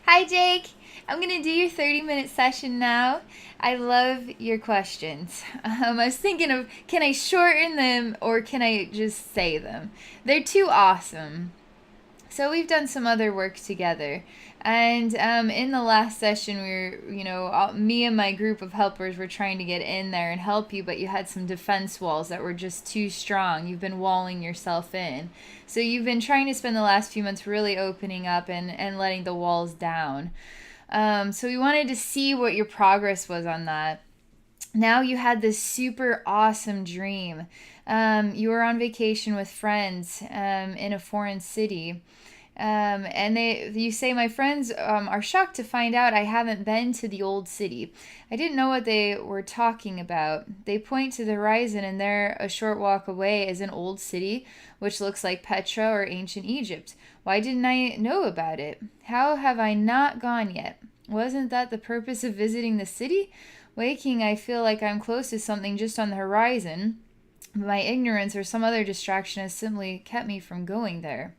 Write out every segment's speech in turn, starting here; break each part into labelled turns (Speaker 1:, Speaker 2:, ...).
Speaker 1: Hi, Jake. I'm going to do your 30-minute session now. I love your questions. I was thinking of can I shorten them or can I just say them? They're too awesome. So we've done some other work together, and in the last session, we were, me and my group of helpers were trying to get in there and help you, but you had some defense walls that were just too strong. You've been walling yourself in, so you've been trying to spend the last few months really opening up and letting the walls down. So we wanted to see what your progress was on that. Now you had this super awesome dream. You were on vacation with friends in a foreign city. And you say, my friends are shocked to find out I haven't been to the old city. I didn't know what they were talking about. They point to the horizon, and there, a short walk away, is an old city, which looks like Petra or ancient Egypt. Why didn't I know about it? How have I not gone yet? Wasn't that the purpose of visiting the city? Waking, I feel like I'm close to something just on the horizon. My ignorance or some other distraction has simply kept me from going there.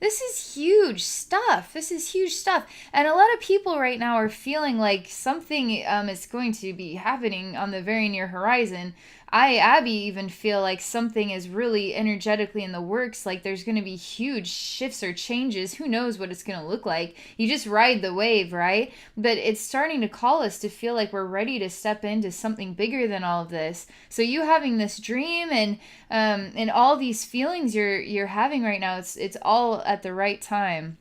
Speaker 1: This is huge stuff. This is huge stuff. And a lot of people right now are feeling like something is going to be happening on the very near horizon. Abby, even feel like something is really energetically in the works, like there's going to be huge shifts or changes. Who knows what it's going to look like? You just ride the wave, right? But it's starting to call us to feel like we're ready to step into something bigger than all of this. So you having this dream and all these feelings you're having right now, it's all at the right time.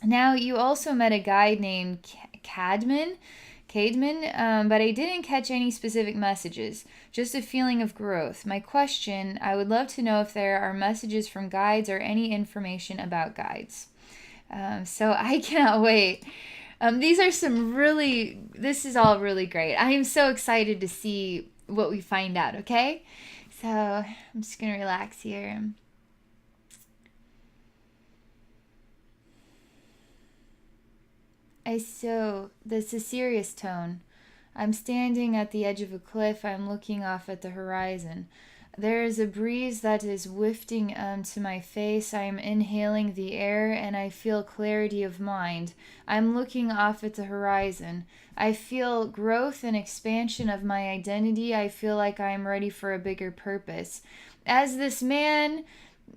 Speaker 1: Now you also met a guy named Cademan, but I didn't catch any specific messages, just a feeling of growth. My question, I would love to know if there are messages from guides or any information about guides. So I cannot wait. This is all really great. I am so excited to see what we find out, okay? So I'm just going to relax here. That's a serious tone. I'm standing at the edge of a cliff. I'm looking off at the horizon. There is a breeze that is wafting to my face. I am inhaling the air and I feel clarity of mind. I'm looking off at the horizon. I feel growth and expansion of my identity. I feel like I am ready for a bigger purpose. As this man,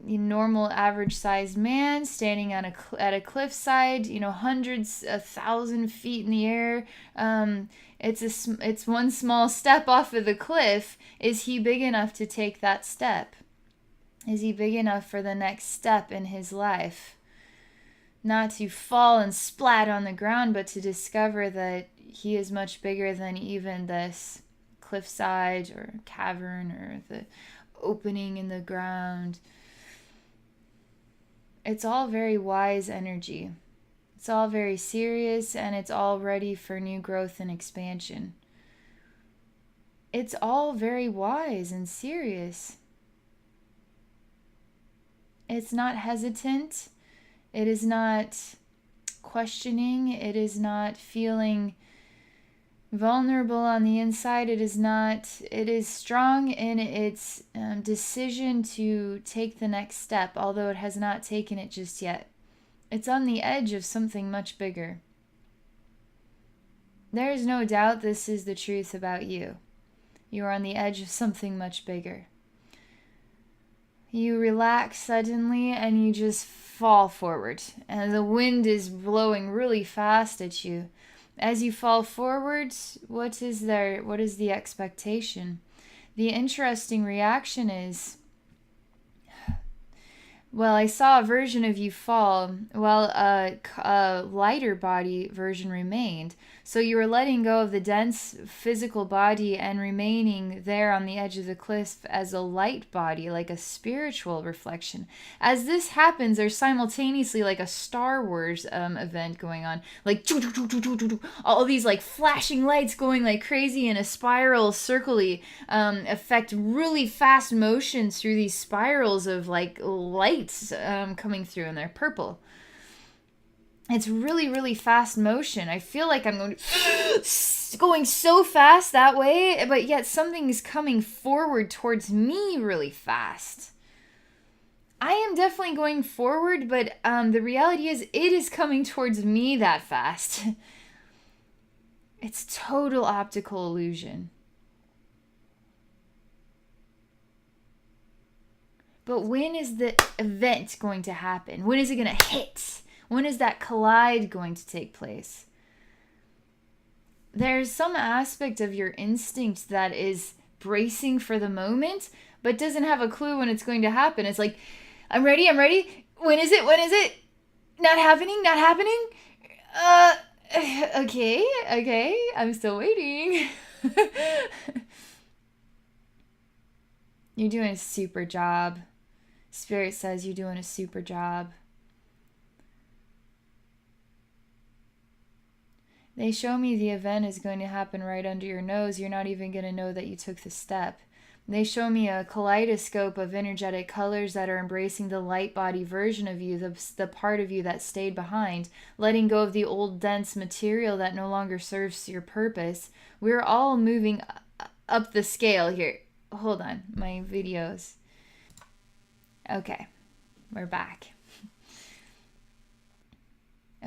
Speaker 1: normal average sized man standing at a cliffside, hundreds of thousand feet in the air, it's one small step off of the cliff. Is he big enough to take that step? Is he big enough for the next step in his life? Not to fall and splat on the ground, but to discover that he is much bigger than even this cliffside or cavern or the opening in the ground. It's all very wise energy. It's all very serious, and it's all ready for new growth and expansion. It's all very wise and serious. It's not hesitant. It is not questioning. It is not feeling vulnerable on the inside. It is strong in its decision to take the next step, although it has not taken it just yet. It's on the edge of something much bigger. There is no doubt this is the truth about you. You are on the edge of something much bigger. You relax suddenly and you just fall forward, and the wind is blowing really fast at you. As you fall forward, what is the expectation? The interesting reaction is, well, I saw a version of you fall while a lighter body version remained. So you were letting go of the dense physical body and remaining there on the edge of the cliff as a light body, like a spiritual reflection. As this happens, there's simultaneously like a Star Wars event going on. Like all these like flashing lights going like crazy in a spiral circly affect really fast motions through these spirals of like lights coming through, and they're purple. It's really, really fast motion. I feel like I'm going so fast that way, but yet something is coming forward towards me really fast. I am definitely going forward, but the reality is it is coming towards me that fast. It's total optical illusion. But when is the event going to happen? When is it going to hit? When is that collide going to take place? There's some aspect of your instinct that is bracing for the moment, but doesn't have a clue when it's going to happen. It's like, I'm ready, I'm ready. When is it? When is it? Not happening, not happening? Okay, I'm still waiting. You're doing a super job. Spirit says you're doing a super job. They show me the event is going to happen right under your nose. You're not even going to know that you took the step. They show me a kaleidoscope of energetic colors that are embracing the light body version of you, the part of you that stayed behind, letting go of the old dense material that no longer serves your purpose. We're all moving up the scale here. Hold on, my videos. Okay, we're back.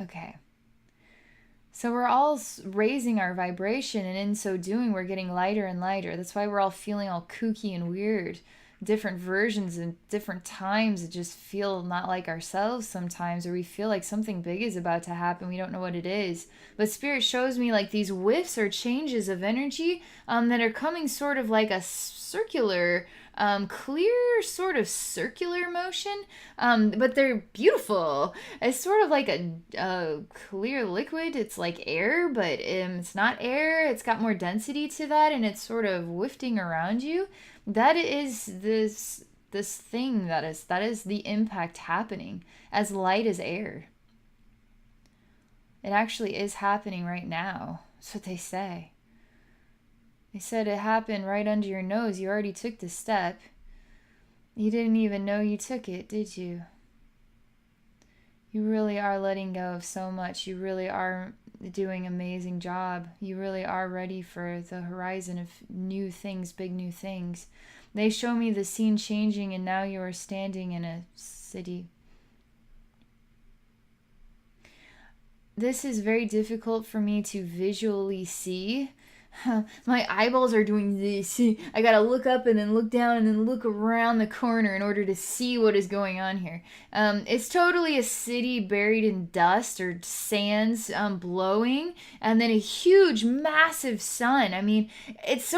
Speaker 1: Okay. So we're all raising our vibration, and in so doing, we're getting lighter and lighter. That's why we're all feeling all kooky and weird. Different versions and different times that just feel not like ourselves sometimes, or we feel like something big is about to happen. We don't know what it is. But Spirit shows me like these whiffs or changes of energy that are coming sort of like a circular clear sort of circular motion, but they're beautiful. It's sort of like a clear liquid. It's like air, but it's not air. It's got more density to that, and it's sort of wafting around you. That is this thing that is the impact happening as light as air. It actually is happening right now. That's what they say. They said it happened right under your nose. You already took the step. You didn't even know you took it, did you? You really are letting go of so much. You really are doing an amazing job. You really are ready for the horizon of new things, big new things. They show me the scene changing, and now you are standing in a city. This is very difficult for me to visually see. My eyeballs are doing this. I gotta look up and then look down and then look around the corner in order to see what is going on here. It's totally a city buried in dust or sands blowing, and then a huge, massive sun. I mean, it's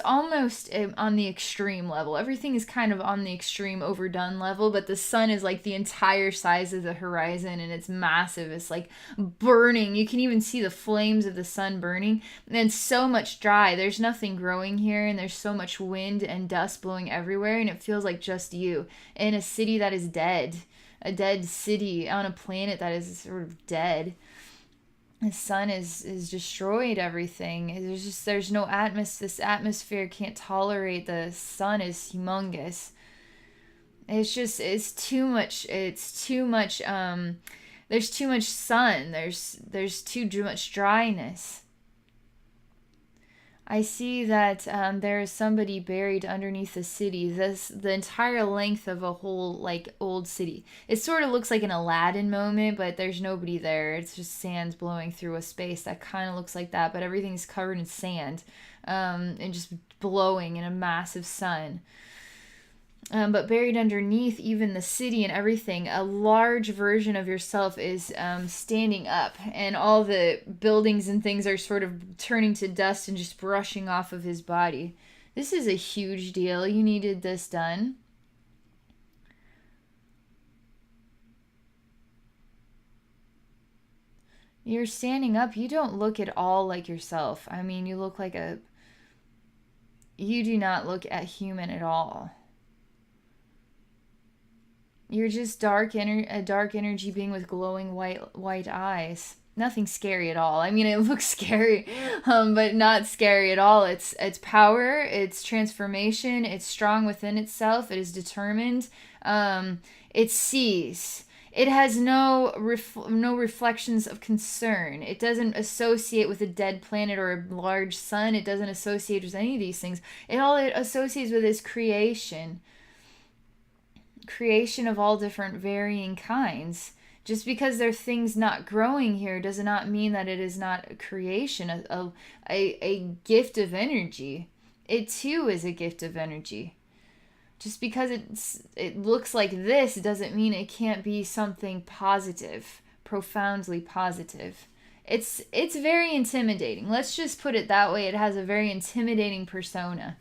Speaker 1: almost on the extreme level. Everything is kind of on the extreme overdone level, but the sun is like the entire size of the horizon, and it's massive. It's like burning. You can even see the flames of the sun burning, and so much dry. There's nothing growing here, and there's so much wind and dust blowing everywhere, and it feels like just you in a city that is dead. A dead city on a planet that is sort of dead. The sun is destroyed everything. There's no atmosphere. This atmosphere can't tolerate the sun. Is humongous. It's too much. There's too much sun. There's too much dryness. I see that there is somebody buried underneath the city. The entire length of a whole like old city. It sort of looks like an Aladdin moment, but there's nobody there. It's just sand blowing through a space that kind of looks like that, but everything's covered in sand and just blowing in a massive sun. But buried underneath even the city and everything, a large version of yourself is standing up, and all the buildings and things are sort of turning to dust and just brushing off of his body. This is a huge deal. You needed this done. You're standing up. You don't look at all like yourself. I mean, you look like you do not look at human at all. You're just a dark energy being with glowing white eyes. Nothing scary at all. I mean, it looks scary, but not scary at all. It's power, it's transformation, it's strong within itself, it is determined, it sees. It has no reflections of concern. It doesn't associate with a dead planet or a large sun. It doesn't associate with any of these things. It associates with its creation. creation of all different varying kinds. Just because there are things not growing here does not mean that it is not a creation, a gift of energy. It too is a gift of energy. Just because it looks like this doesn't mean it can't be something positive, profoundly positive. It's very intimidating. Let's just put it that way. It has a very intimidating persona.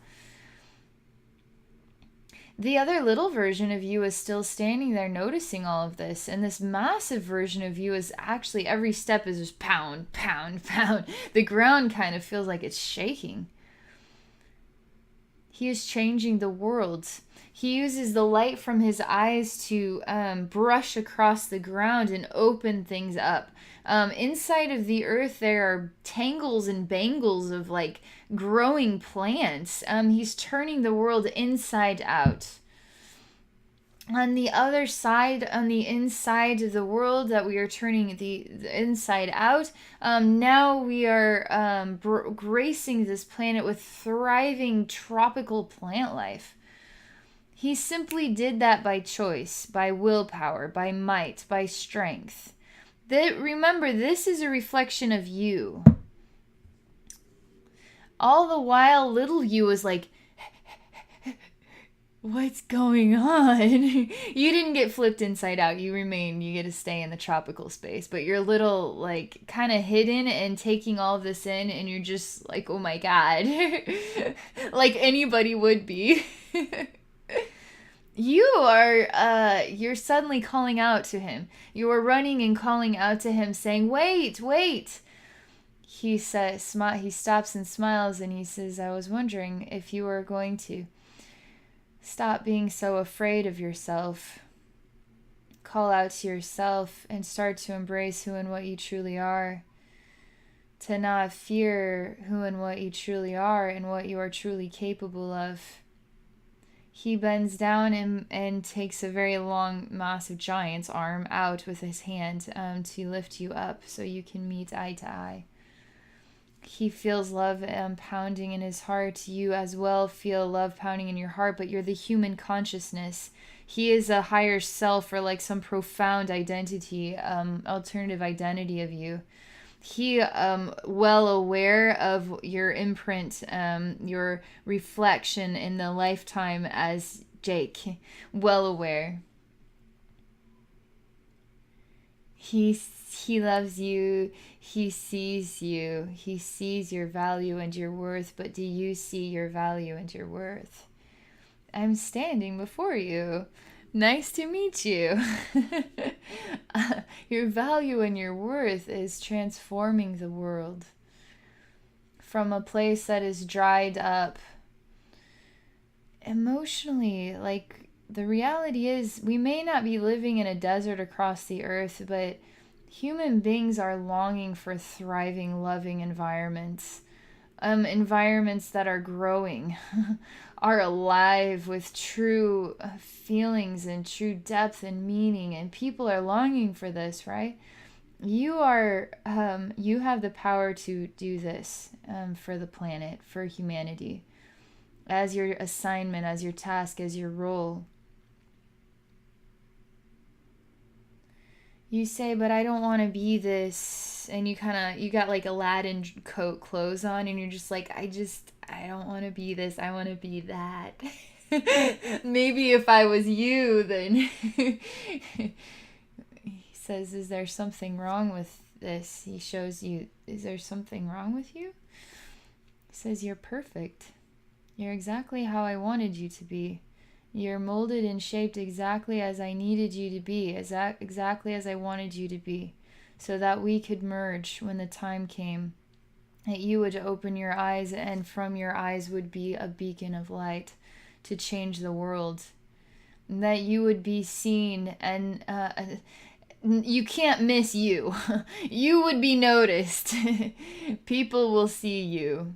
Speaker 1: The other little version of you is still standing there noticing all of this, and this massive version of you is actually, every step is just pound, pound, pound. The ground kind of feels like it's shaking. He is changing the world. He uses the light from his eyes to brush across the ground and open things up. Inside of the earth, there are tangles and bangles of like growing plants. He's turning the world inside out. On the other side, on the inside of the world that we are turning the inside out, now we are gracing this planet with thriving tropical plant life. He simply did that by choice, by willpower, by might, by strength. Remember, this is a reflection of you. All the while, little you was like, what's going on? You didn't get flipped inside out. You get to stay in the tropical space. But you're little, like, kind of hidden and taking all of this in, and you're just like, oh my God. Like anybody would be. You're suddenly calling out to him. You are running and calling out to him, saying, wait, wait. He stops and smiles, and he says, I was wondering if you were going to stop being so afraid of yourself. Call out to yourself and start to embrace who and what you truly are. To not fear who and what you truly are and what you are truly capable of. He bends down and takes a very long, massive giant's arm out with his hand to lift you up so you can meet eye to eye. He feels love pounding in his heart. You as well feel love pounding in your heart, but you're the human consciousness. He is a higher self, or like some profound identity, alternative identity of you. He, well aware of your imprint, your reflection in the lifetime as Jake. Well aware. He loves you. He sees you. He sees your value and your worth. But do you see your value and your worth? I'm standing before you. Nice to meet you. Your value and your worth is transforming the world from a place that is dried up emotionally. Like, the reality is, we may not be living in a desert across the earth, but human beings are longing for thriving, loving environments. Environments that are growing, are alive with true feelings and true depth and meaning, and people are longing for this, right? You have the power to do this for the planet, for humanity, as your assignment, as your task, as your role. You say, but I don't want to be this, and you got like Aladdin coat clothes on, and you're just like, I don't want to be this, I want to be that. Maybe if I was you, then he says, is there something wrong with this? He shows you, is there something wrong with you? He says, you're perfect. You're exactly how I wanted you to be. You're molded and shaped exactly as I needed you to be, exactly as I wanted you to be, so that we could merge when the time came, that you would open your eyes, and from your eyes would be a beacon of light to change the world, that you would be seen, and you can't miss you. You would be noticed. People will see you.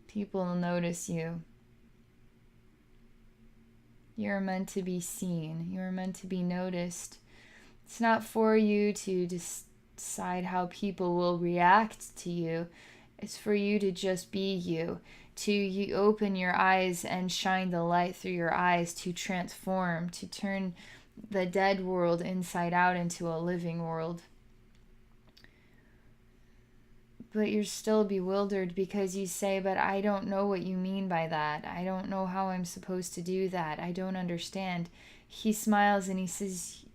Speaker 1: People will notice you. You're meant to be seen. You're meant to be noticed. It's not for you to decide how people will react to you. It's for you to just be you. to you open your eyes and shine the light through your eyes, to transform, to turn the dead world inside out into a living world. But you're still bewildered because you say, but I don't know what you mean by that. I don't know how I'm supposed to do that. I don't understand. He smiles and he says,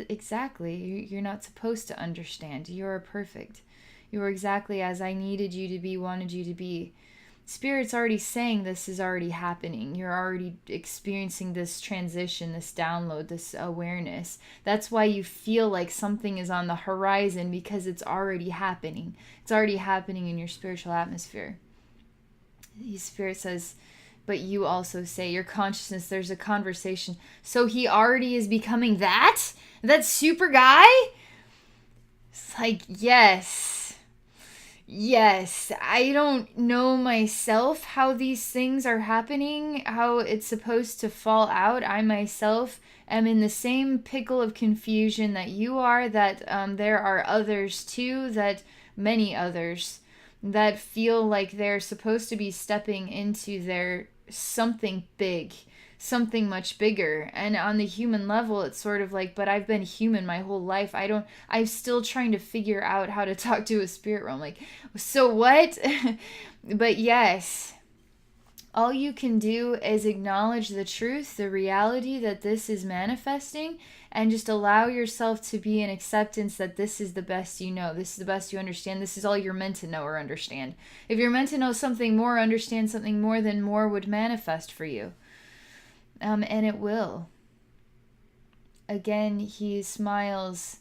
Speaker 1: exactly, you're not supposed to understand. You are perfect. You are exactly as I needed you to be, wanted you to be. Spirit's already saying this is already happening. You're already experiencing this transition, this download, this awareness. That's why you feel like something is on the horizon, because it's already happening. It's already happening in your spiritual atmosphere. The Spirit says, but you also say, your consciousness, there's a conversation. So he already is becoming that? That super guy? It's like, yes. Yes, I don't know myself how these things are happening, how it's supposed to fall out. I myself am in the same pickle of confusion that you are, that there are others too, that many others that feel like they're supposed to be stepping into their something big, something much bigger. And on the human level, it's sort of like, but I've been human my whole life. I'm still trying to figure out how to talk to a spirit realm. Like, so what? But yes, all you can do is acknowledge the truth, the reality that this is manifesting, and just allow yourself to be in acceptance that this is the best you know. This is the best you understand. This is all you're meant to know or understand. If you're meant to know something more, understand something more, then more would manifest for you. And it will. Again, he smiles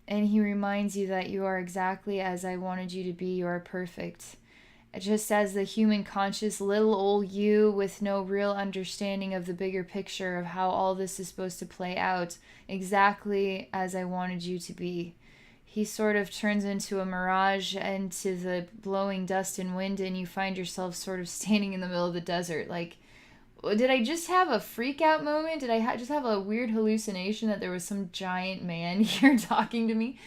Speaker 1: and he reminds you that you are exactly as I wanted you to be. You are perfect. Just as the human conscious little old you with no real understanding of the bigger picture of how all this is supposed to play out, exactly as I wanted you to be. He sort of turns into a mirage, into the blowing dust and wind, and you find yourself sort of standing in the middle of the desert. Like, did I just have a freak out moment? Did I just have a weird hallucination that there was some giant man here talking to me?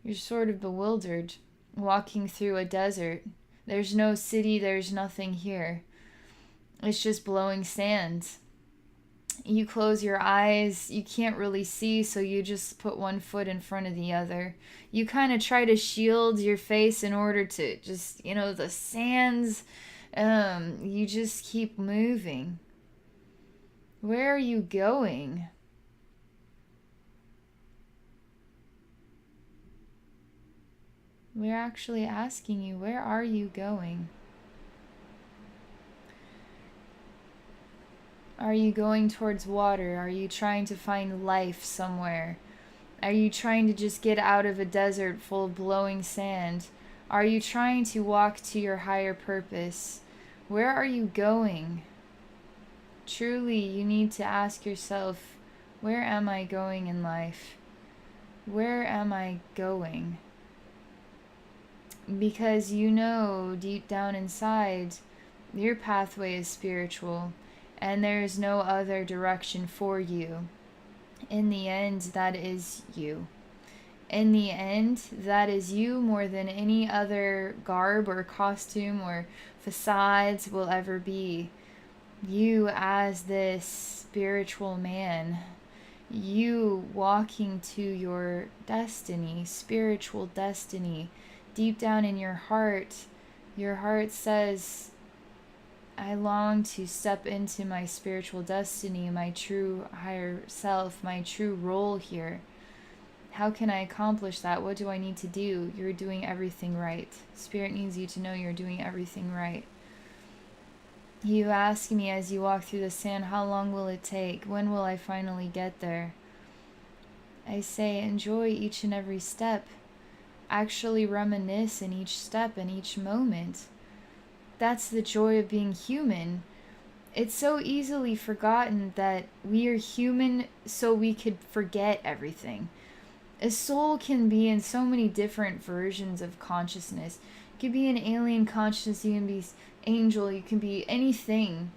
Speaker 1: You're sort of bewildered, walking through a desert. There's no city, there's nothing here. It's just blowing sand. You close your eyes, you can't really see, so you just put one foot in front of the other. You kind of try to shield your face in order to just, the sands. You just keep moving. Where are you going? We're actually asking you, where are you going? Are you going towards water? Are you trying to find life somewhere? Are you trying to just get out of a desert full of blowing sand? Are you trying to walk to your higher purpose? Where are you going? Truly, you need to ask yourself, where am I going in life? Where am I going? Because you know deep down inside, your pathway is spiritual, and there is no other direction for you. In the end, that is you. In the end, that is you more than any other garb or costume or facades will ever be. You as this spiritual man, you walking to your destiny, spiritual destiny, deep down in your heart says, I long to step into my spiritual destiny, my true higher self, my true role here. How can I accomplish that? What do I need to do? You're doing everything right. Spirit needs you to know you're doing everything right. You ask me as you walk through the sand, how long will it take? When will I finally get there? I say, enjoy each and every step. Actually reminisce in each step and each moment. That's the joy of being human. It's so easily forgotten that we are human so we could forget everything. A soul can be in so many different versions of consciousness. You can be an alien consciousness, you can be angel, you can be anything.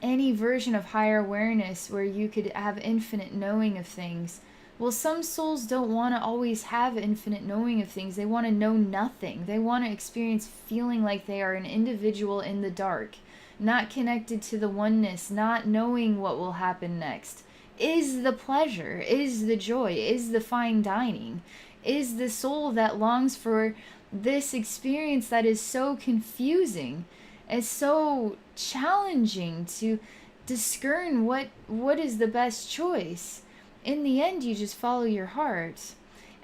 Speaker 1: Any version of higher awareness where you could have infinite knowing of things. Well, some souls don't want to always have infinite knowing of things. They want to know nothing. They want to experience feeling like they are an individual in the dark, not connected to the oneness, not knowing what will happen next. Is the pleasure, is the joy, is the fine dining, is the soul that longs for this experience that is so confusing. It's so challenging to discern what is the best choice. In the end, you just follow your heart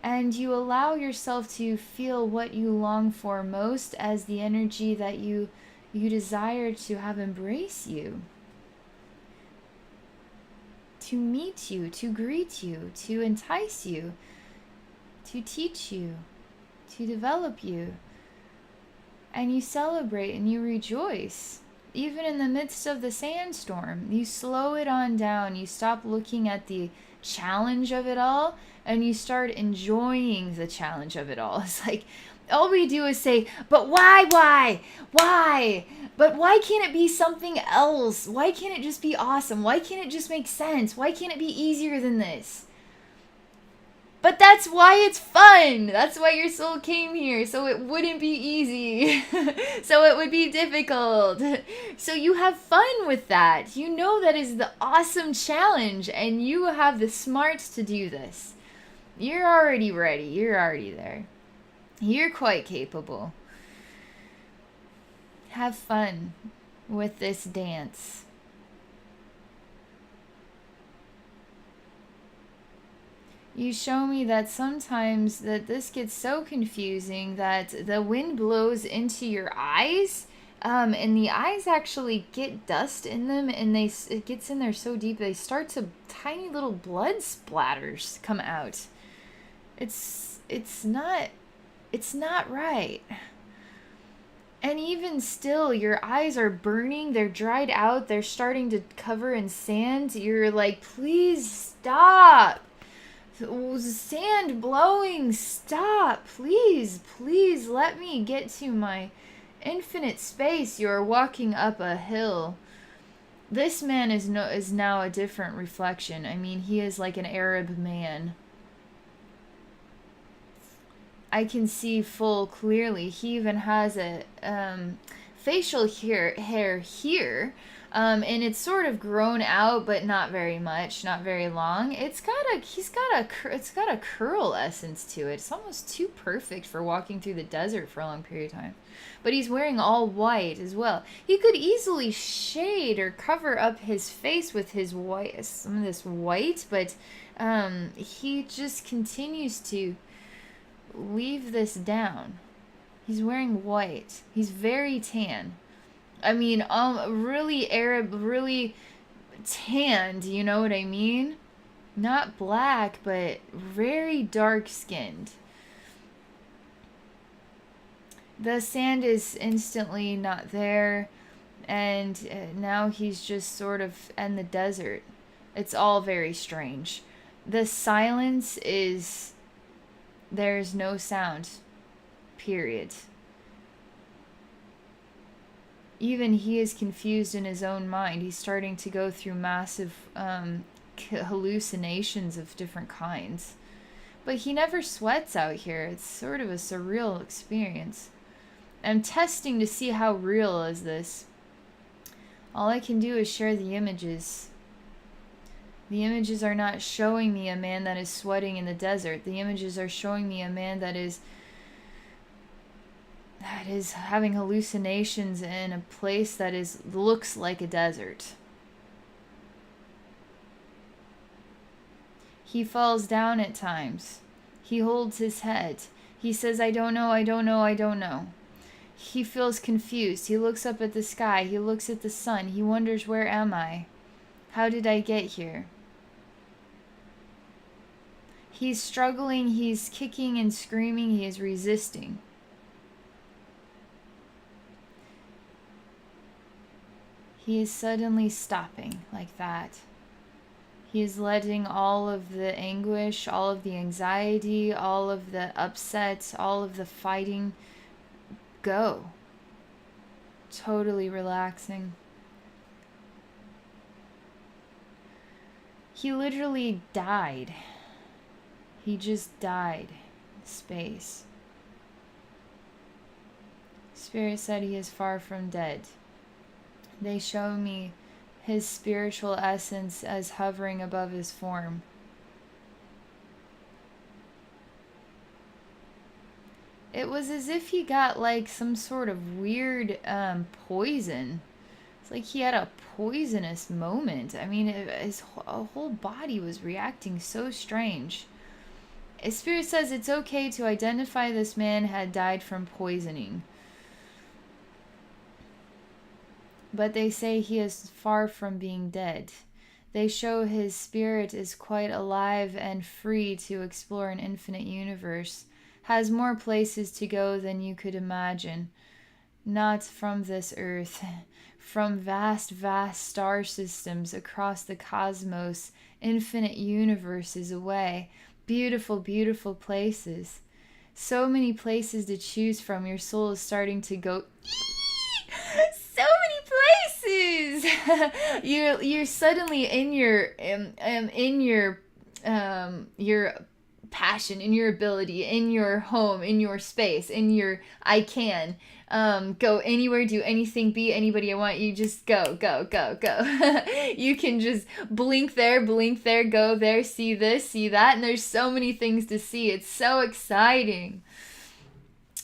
Speaker 1: and you allow yourself to feel what you long for most as the energy that you desire to have embrace you, to meet you, to greet you, to entice you, to teach you, to develop you. And you celebrate and you rejoice. Even in the midst of the sandstorm, you slow it on down. You stop looking at the challenge of it all and you start enjoying the challenge of it all. It's like all we do is say, but why? But why can't it be something else? Why can't it just be awesome? Why can't it just make sense? Why can't it be easier than this? But that's why it's fun. That's why your soul came here. So it wouldn't be easy. So it would be difficult. So you have fun with that. You know that is the awesome challenge and you have the smarts to do this. You're already ready. You're already there. You're quite capable. Have fun with this dance. You show me that sometimes that this gets so confusing that the wind blows into your eyes, and the eyes actually get dust in them, and it gets in there so deep they start to tiny little blood splatters come out. It's not right. And even still, your eyes are burning, they're dried out, they're starting to cover in sand. You're like, please stop. Sand blowing, stop, please let me get to my infinite space. You're walking up a hill. This man is now a different reflection. I mean, he is like an Arab man. I can see full clearly. He even has a facial hair here. And it's sort of grown out, but not very much, not very long. It's got a curl essence to it. It's almost too perfect for walking through the desert for a long period of time. But he's wearing all white as well. He could easily shade or cover up his face with his white, some of this white, but he just continues to leave this down. He's wearing white. He's very tan. I mean, really Arab, really tanned, you know what I mean? Not black, but very dark-skinned. The sand is instantly not there, and now he's just sort of in the desert. It's all very strange. The silence is... There's no sound. Period. Even he is confused in his own mind. He's starting to go through massive hallucinations of different kinds. But he never sweats out here. It's sort of a surreal experience. I'm testing to see how real is this. All I can do is share the images. The images are not showing me a man that is sweating in the desert. The images are showing me a man that is having hallucinations in a place that looks like a desert. He falls down at times. He holds his head. He says, I don't know. He feels confused. He looks up at the sky. He looks at the sun. He wonders, where am I? How did I get here? He's struggling. He's kicking and screaming. He is resisting. He is suddenly stopping like that. He is letting all of the anguish, all of the anxiety, all of the upset, all of the fighting go. Totally relaxing. He literally died. He just died. Space. Spirit said he is far from dead. They show me his spiritual essence as hovering above his form. It was as if he got like some sort of weird poison. It's like he had a poisonous moment. I mean, his whole body was reacting so strange. His spirit says it's okay to identify this man had died from poisoning. But they say he is far from being dead. They show his spirit is quite alive and free to explore an infinite universe, has more places to go than you could imagine. Not from this earth, from vast, vast star systems across the cosmos, infinite universes away. Beautiful, beautiful places. So many places to choose from. Your soul is starting to go... So many places. You're suddenly in your passion, in your ability, in your home, in your space, in your I can go anywhere, do anything, be anybody I want. You just go, go, go, go. You can just blink there, go there, see this, see that, and there's so many things to see. It's so exciting.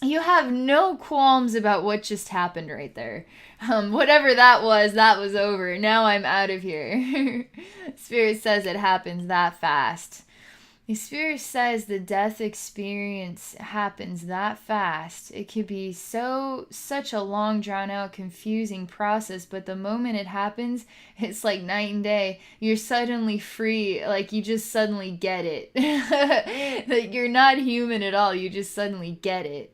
Speaker 1: You have no qualms about what just happened right there. Whatever that was over. Now I'm out of here. Spirit says it happens that fast. The Spirit says the death experience happens that fast. It could be such a long, drawn out, confusing process, but the moment it happens, it's like night and day. You're suddenly free, like you just suddenly get it. Like you're not human at all, you just suddenly get it.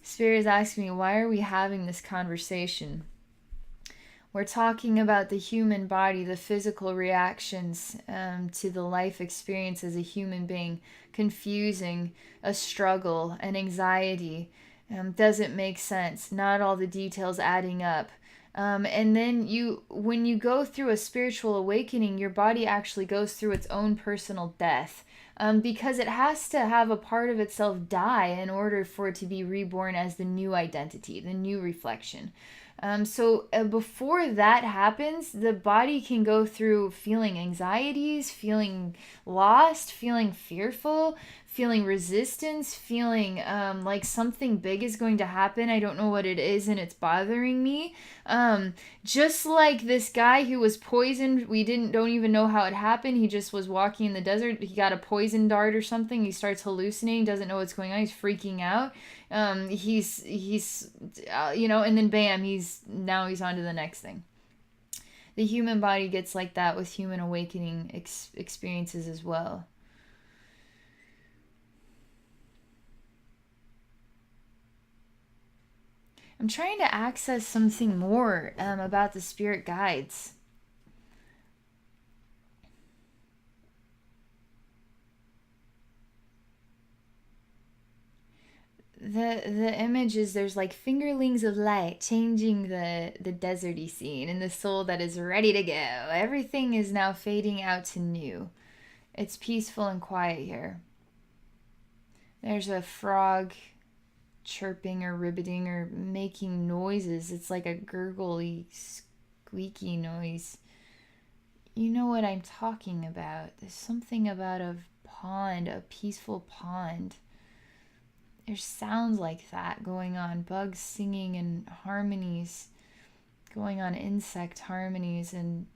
Speaker 1: Spirit is asking me, why are we having this conversation? We're talking about the human body, the physical reactions to the life experience as a human being, confusing, a struggle, an anxiety. Doesn't make sense. Not all the details adding up. And then when you go through a spiritual awakening, your body actually goes through its own personal death. Because it has to have a part of itself die in order for it to be reborn as the new identity, the new reflection. So before that happens, the body can go through feeling anxieties, feeling lost, feeling fearful, feeling resistance, feeling like something big is going to happen. I don't know what it is and it's bothering me. Just like this guy who was poisoned, we don't even know how it happened. He just was walking in the desert. He got a poison dart or something. He starts hallucinating, doesn't know what's going on. He's freaking out. He's and then bam, he's on to the next thing. The human body gets like that with human awakening experiences as well. I'm trying to access something more about the spirit guides. The image is there's like fingerlings of light changing the deserty scene and the soul that is ready to go. Everything is now fading out to new. It's peaceful and quiet here. There's a frog chirping or ribbiting or making noises. It's like a gurgly, squeaky noise. You know what I'm talking about. There's something about a pond, a peaceful pond. There's sounds like that going on. Bugs singing and harmonies going on, insect harmonies, and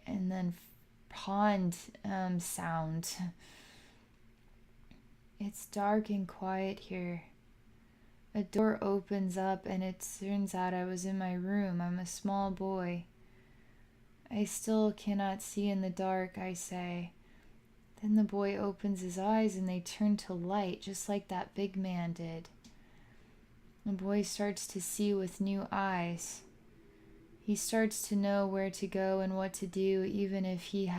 Speaker 1: then pond sound. It's dark and quiet here. A door opens up and it turns out I was in my room. I'm a small boy. I still cannot see in the dark, I say. Then the boy opens his eyes and they turn to light, just like that big man did. The boy starts to see with new eyes. He starts to know where to go and what to do, even if he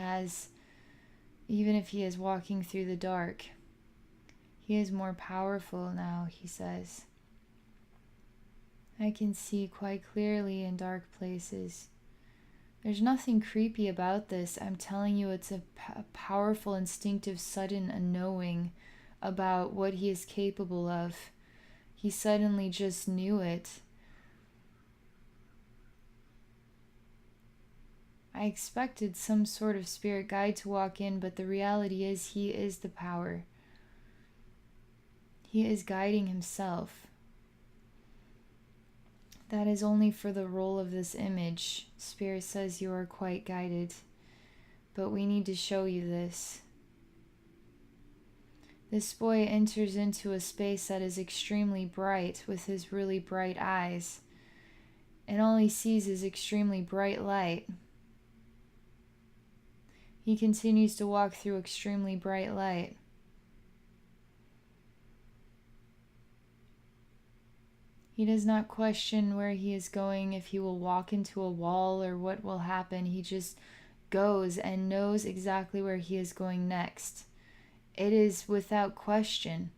Speaker 1: is walking through the dark. He is more powerful now, he says. I can see quite clearly in dark places. There's nothing creepy about this. I'm telling you, it's a powerful, instinctive, sudden knowing about what he is capable of. He suddenly just knew it. I expected some sort of spirit guide to walk in, but the reality is he is the power. He is guiding himself. That is only for the role of this image. Spirit says you are quite guided, but we need to show you this. This boy enters into a space that is extremely bright with his really bright eyes, and all he sees is extremely bright light. He continues to walk through extremely bright light. He does not question where he is going, if he will walk into a wall or what will happen. He just goes and knows exactly where he is going next. It is without question.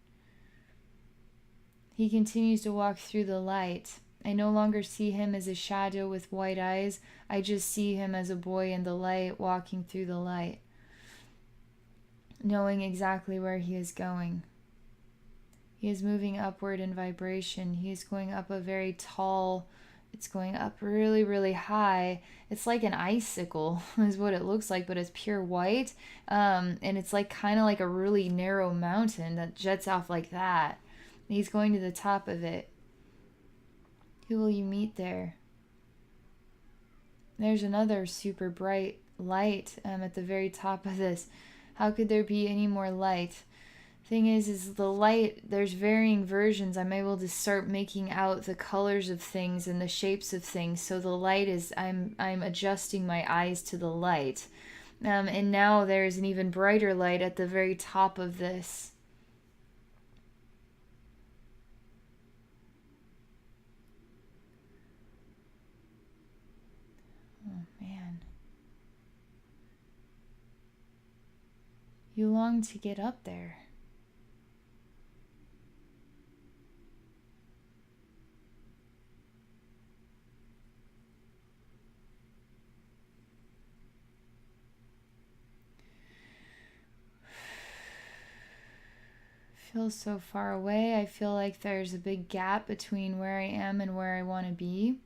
Speaker 1: He continues to walk through the light. I no longer see him as a shadow with white eyes. I just see him as a boy in the light, walking through the light, knowing exactly where he is going. He is moving upward in vibration. He is going up a very tall, it's going up really, really high. It's like an icicle is what it looks like, but it's pure white. And it's like kind of like a really narrow mountain that jets off like that. And he's going to the top of it. Who will you meet there? There's another super bright light at the very top of this. How could there be any more light? Thing is the light, there's varying versions. I'm able to start making out the colors of things and the shapes of things. So the light is, I'm adjusting my eyes to the light. And now there's an even brighter light at the very top of this. Oh man. You long to get up there. Feels so far away. I feel like there's a big gap between where I am and where I want to be.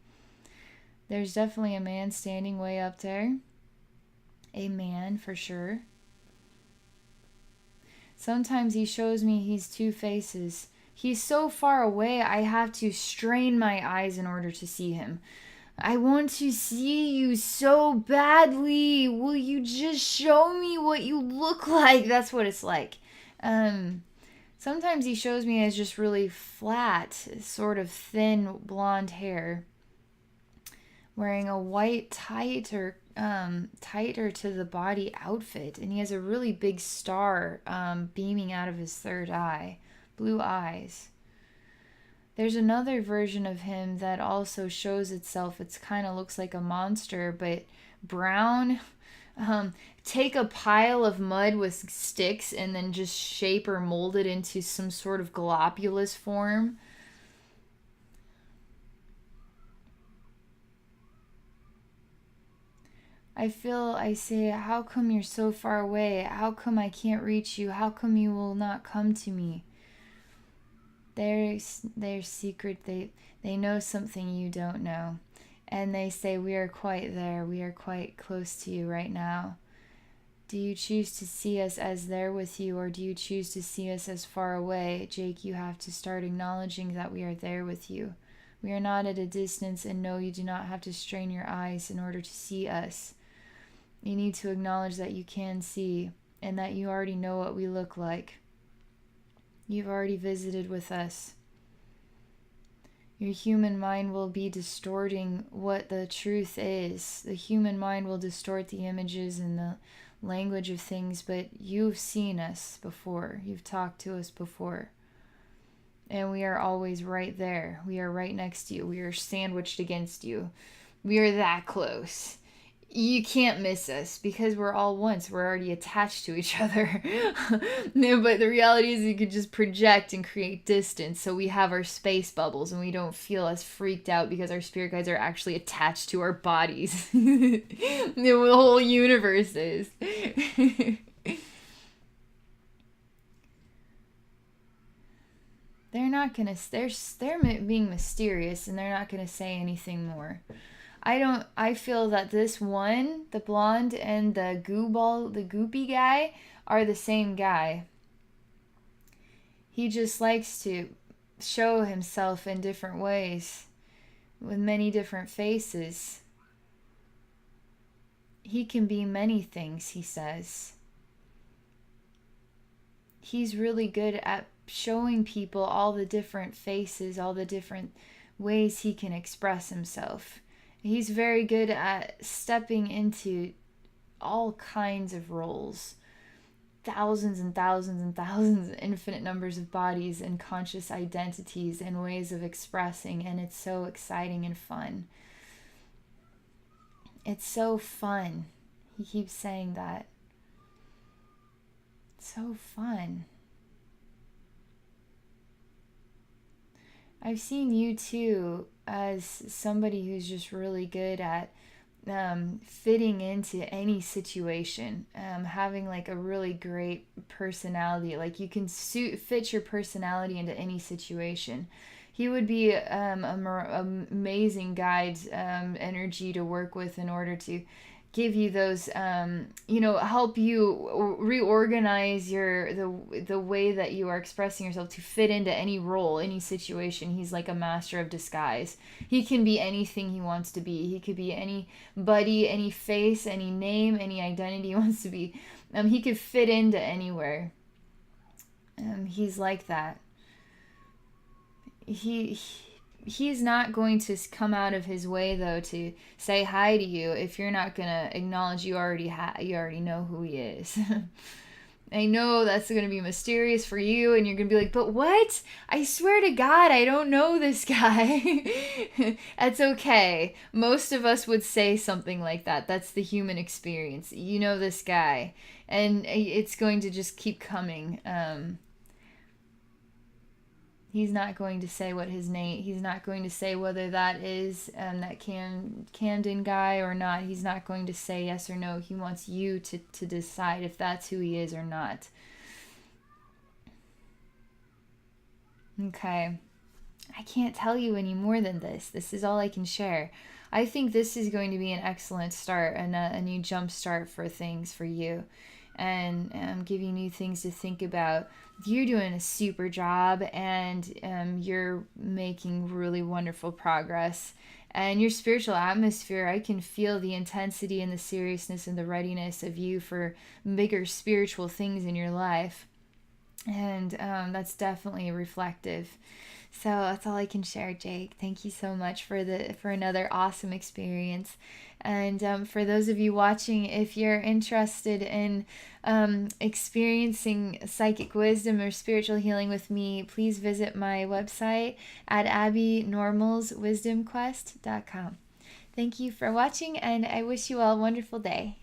Speaker 1: There's definitely a man standing way up there. A man, for sure. Sometimes he shows me he's two faces. He's so far away, I have to strain my eyes in order to see him. I want to see you so badly. Will you just show me what you look like? That's what it's like. Sometimes he shows me as just really flat, sort of thin blonde hair, wearing a white tighter to the body outfit, and he has a really big star beaming out of his third eye, blue eyes. There's another version of him that also shows itself. It's kind of looks like a monster, but brown. Take a pile of mud with sticks and then just shape or mold it into some sort of globulous form. I say, how come you're so far away? How come I can't reach you? How come you will not come to me? They're secret. They know something you don't know. And they say, we are quite there. We are quite close to you right now. Do you choose to see us as there with you, or do you choose to see us as far away? Jake, you have to start acknowledging that we are there with you. We are not at a distance, and no, you do not have to strain your eyes in order to see us. You need to acknowledge that you can see, and that you already know what we look like. You've already visited with us. Your human mind will be distorting what the truth is. The human mind will distort the images and the language of things, but you've seen us before. You've talked to us before. And we are always right there. We are right next to you. We are sandwiched against you. We are that close. You can't miss us because we're all once. We're already attached to each other. No, but the reality is you could just project and create distance. So we have our space bubbles and we don't feel as freaked out because our spirit guides are actually attached to our bodies. The whole universe is. They're not gonna. They're being mysterious and they're not gonna say anything more. I feel that this one, the blonde and the the goopy guy, are the same guy. He just likes to show himself in different ways, with many different faces. He can be many things, he says. He's really good at showing people all the different faces, all the different ways he can express himself. He's very good at stepping into all kinds of roles, thousands and thousands and thousands, infinite numbers of bodies and conscious identities and ways of expressing, and it's so exciting and fun. It's so fun. He keeps saying that. It's so fun. I've seen you too as somebody who's just really good at fitting into any situation, having like a really great personality. Like you can fit your personality into any situation. He would be amazing guide energy to work with in order to give you those, help you reorganize the way that you are expressing yourself to fit into any role, any situation. He's like a master of disguise. He can be anything he wants to be. He could be anybody, any face, any name, any identity he wants to be. He could fit into anywhere. He's like that. He's not going to come out of his way though to say hi to you if you're not gonna acknowledge you already know who he is. I know that's going to be mysterious for you, and you're going to be like, but what? I swear to God, I don't know this guy. That's okay. Most of us would say something like that. That's the human experience. You know this guy, and it's going to just keep coming. He's not going to say what his name. He's not going to say whether that is that Camden guy or not. He's not going to say yes or no. He wants you to decide if that's who he is or not. Okay. I can't tell you any more than this. This is all I can share. I think this is going to be an excellent start and a new jump start for things for you, and give you new things to think about. You're doing a super job, and you're making really wonderful progress. And your spiritual atmosphere, I can feel the intensity and the seriousness and the readiness of you for bigger spiritual things in your life. And that's definitely reflective. So that's all I can share, Jake. Thank you so much for another awesome experience. And for those of you watching, if you're interested in experiencing psychic wisdom or spiritual healing with me, please visit my website at abbynormalswisdomquest.com. Thank you for watching, and I wish you all a wonderful day.